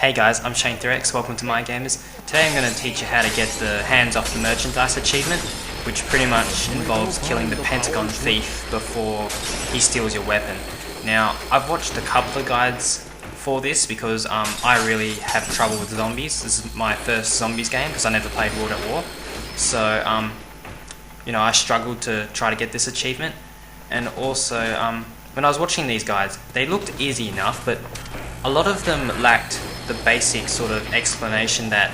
Hey guys, I'm Shane3X, welcome to My Gamers. Today I'm going to teach you how to get the Hands Off the Merchandise achievement, which pretty much involves killing the Pentagon thief before he steals your weapon. Now, I've watched a couple of guides for this because I really have trouble with zombies. This is my first zombies game because I never played World at War. So, you know, I struggled to try to get this achievement. And also, when I was watching these guides, they looked easy enough, but a lot of them lacked the basic sort of explanation that,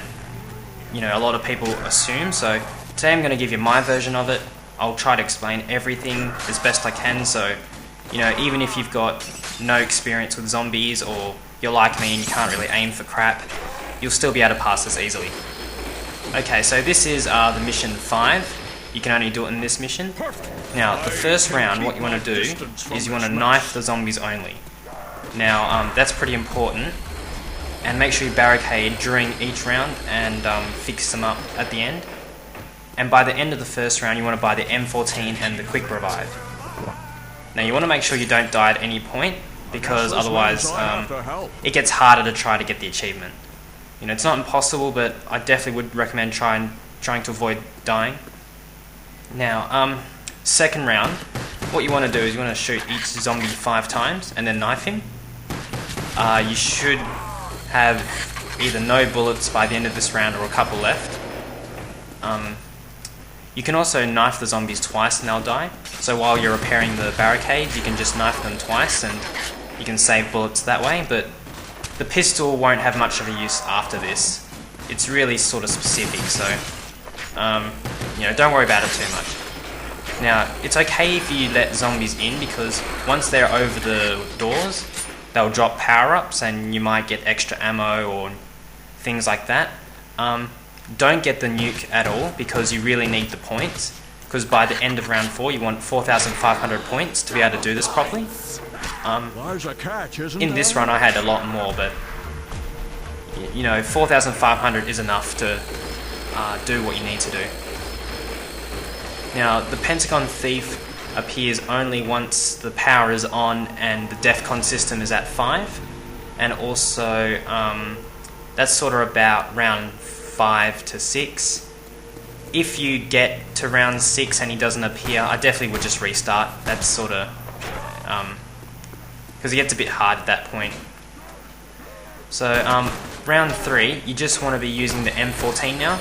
you know, a lot of people assume. So today I'm going to give you my version of it. I'll try to explain everything as best I can, so, you know, even if you've got no experience with zombies or you're like me and you can't really aim for crap, you'll still be able to pass this easily. Okay, so this is the mission 5. You can only do it in this mission. Now, the first round, what you want to do is you want to knife the zombies only. Now, that's pretty important, and make sure you barricade during each round and fix them up at the end. And by the end of the first round, you want to buy the M14 and the Quick Revive. Now, you want to make sure you don't die at any point, because otherwise it gets harder to try to get the achievement. You know, it's not impossible, but I definitely would recommend trying to avoid dying. Now, second round, what you want to do is you want to shoot each zombie 5 times and then knife him. You should have either no bullets by the end of this round or a couple left. You can also knife the zombies twice and they'll die. So while you're repairing the barricades, you can just knife them twice and you can save bullets that way, but the pistol won't have much of a use after this. It's really sort of specific, so you know, don't worry about it too much. Now, it's okay if you let zombies in, because once they're over the doors, they'll drop power-ups and you might get extra ammo or things like that. Don't get the nuke at all, because you really need the points, because by the end of round 4 you want 4,500 points to be able to do this properly. In this run I had a lot more, but you know, 4,500 is enough to do what you need to do. Now, the Pentagon thief appears only once the power is on and the Defcon system is at 5, and also that's sort of about round 5 to 6. If you get to round 6 and he doesn't appear, I definitely would just restart. That's sort of because it gets a bit hard at that point. So round 3, you just want to be using the M14 now,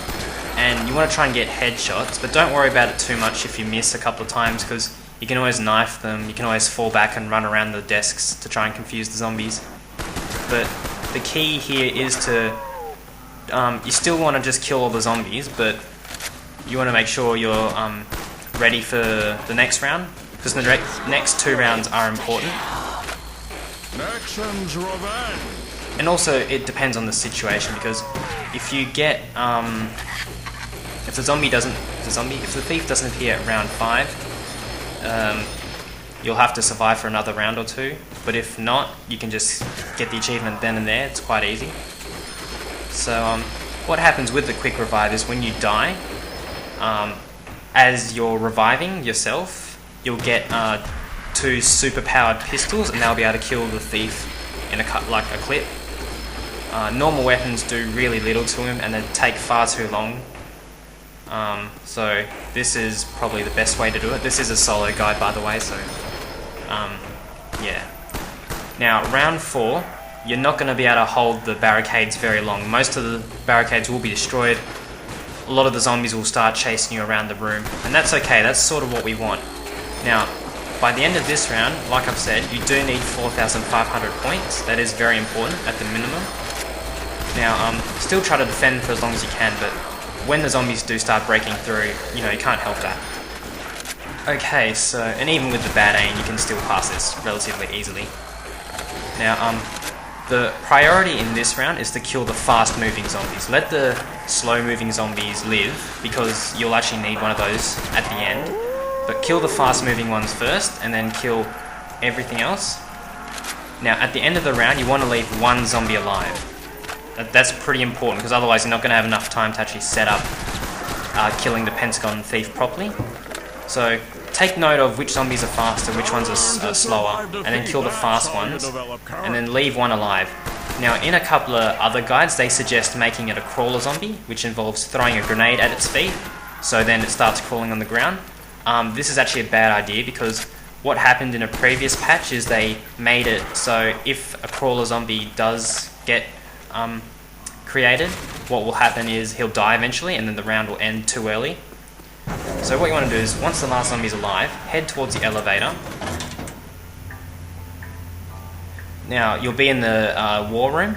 and you want to try and get headshots, but don't worry about it too much if you miss a couple of times, because you can always knife them, you can always fall back and run around the desks to try and confuse the zombies. But the key here is to, you still want to just kill all the zombies, but you want to make sure you're ready for the next round, because the next 2 rounds are important. Nixon's revenge. And also, it depends on the situation, because if you get, if the thief doesn't appear at round 5, you'll have to survive for another round or 2. But if not, you can just get the achievement then and there. It's quite easy. So, what happens with the Quick Revive is when you die, as you're reviving yourself, you'll get 2 super-powered pistols, and they'll be able to kill the thief in a clip. Normal weapons do really little to him, and they take far too long. So this is probably the best way to do it. This is a solo guide, by the way, so yeah. Now, round 4, you're not going to be able to hold the barricades very long. Most of the barricades will be destroyed. A lot of the zombies will start chasing you around the room, and that's okay. That's sort of what we want. Now, by the end of this round, like I've said, you do need 4,500 points. That is very important at the minimum. Now, still try to defend for as long as you can, but when the zombies do start breaking through, you know, you can't help that. Okay, so, and even with the bad aim, you can still pass this relatively easily. Now, the priority in this round is to kill the fast-moving zombies. Let the slow-moving zombies live, because you'll actually need one of those at the end. But kill the fast-moving ones first, and then kill everything else. Now, at the end of the round, you want to leave 1 zombie alive. That's pretty important, because otherwise you're not going to have enough time to actually set up killing the Pentagon thief properly. So take note of which zombies are faster, which ones are slower, and then kill the fast ones, and then leave one alive. Now in a couple of other guides they suggest making it a crawler zombie, which involves throwing a grenade at its feet, so then it starts crawling on the ground. This is actually a bad idea because what happened in a previous patch is they made it so if a crawler zombie does get created, what will happen is he'll die eventually and then the round will end too early. So what you want to do is, once the last zombie is alive, head towards the elevator. Now, you'll be in the war room.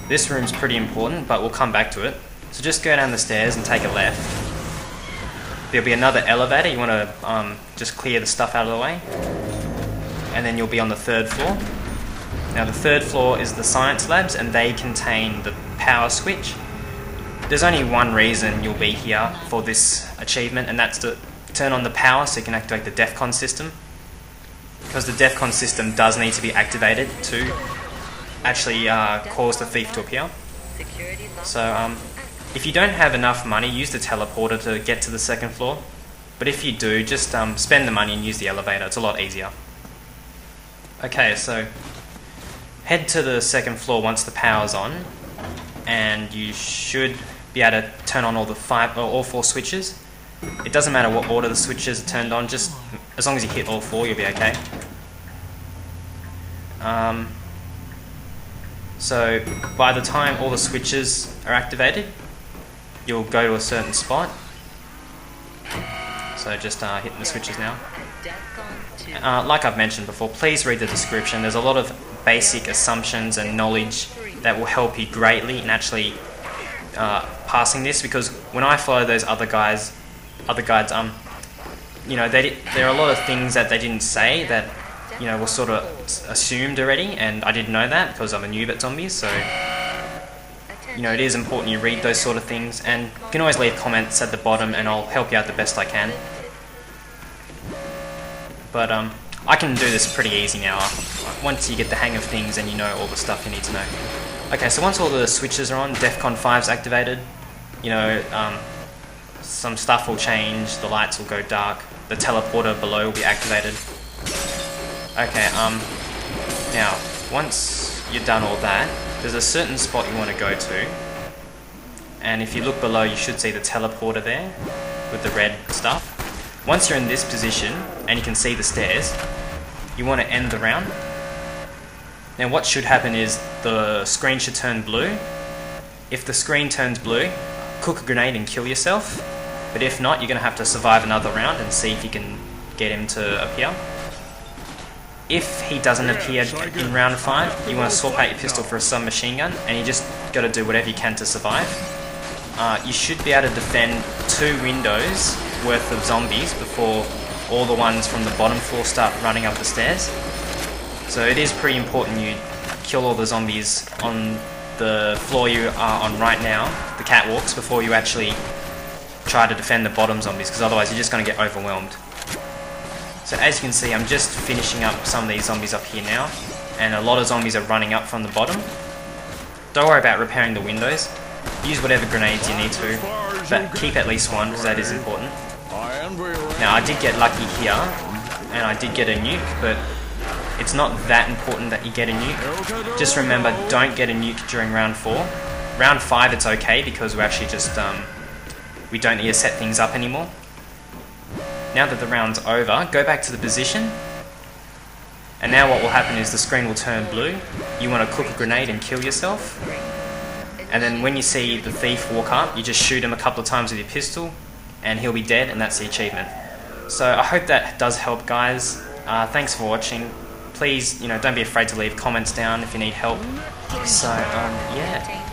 This room's pretty important, but we'll come back to it. So just go down the stairs and take a left. There'll be another elevator. You want to just clear the stuff out of the way. And then you'll be on the 3rd floor. Now, the 3rd floor is the science labs, and they contain the power switch. There's only one reason you'll be here for this achievement, and that's to turn on the power so you can activate the Defcon system. Because the Defcon system does need to be activated to actually cause the thief to appear. So if you don't have enough money, use the teleporter to get to the 2nd floor. But if you do, just spend the money and use the elevator. It's a lot easier. Okay, so head to the 2nd floor once the power's on, and you should be able to turn on all 4 switches. It doesn't matter what order the switches are turned on, just as long as you hit all 4, you'll be okay. So by the time all the switches are activated, you'll go to a certain spot. So just hitting the switches now. Like I've mentioned before, please read the description. There's a lot of basic assumptions and knowledge that will help you greatly in actually passing this, because when I follow those other guides, you know, there are a lot of things that they didn't say that, you know, were sort of assumed already, and I didn't know that because I'm a noob at zombies. So, you know, it is important you read those sort of things, and you can always leave comments at the bottom and I'll help you out the best I can. But I can do this pretty easy now. Once you get the hang of things and you know all the stuff you need to know. Okay, so once all the switches are on, Defcon 5's activated, you know, some stuff will change, the lights will go dark, the teleporter below will be activated. Okay, now, once you've done all that, there's a certain spot you want to go to, and if you look below you should see the teleporter there, with the red stuff. Once you're in this position, and you can see the stairs, you want to end the round. Now what should happen is, the screen should turn blue. If the screen turns blue, cook a grenade and kill yourself, but if not, you're going to have to survive another round and see if you can get him to appear. If he doesn't appear in round 5, you want to swap out your pistol for a submachine gun, and you just got to do whatever you can to survive. You should be able to defend 2 windows worth of zombies before all the ones from the bottom floor start running up the stairs. So it is pretty important you kill all the zombies on the floor you are on right now, the catwalks, before you actually try to defend the bottom zombies, because otherwise you're just going to get overwhelmed. So as you can see, I'm just finishing up some of these zombies up here now, and a lot of zombies are running up from the bottom. Don't worry about repairing the windows. Use whatever grenades you need to, but keep at least one, because that is important. Now I did get lucky here, and I did get a nuke, but it's not that important that you get a nuke. Just remember, don't get a nuke during round 4. Round 5 it's okay, because we're actually just, we don't need to set things up anymore. Now that the round's over, go back to the position, and now what will happen is the screen will turn blue. You want to cook a grenade and kill yourself, and then when you see the thief walk up, you just shoot him a couple of times with your pistol, and he'll be dead, and that's the achievement. So I hope that does help, guys. Thanks for watching. Please, you know, don't be afraid to leave comments down if you need help. So, yeah.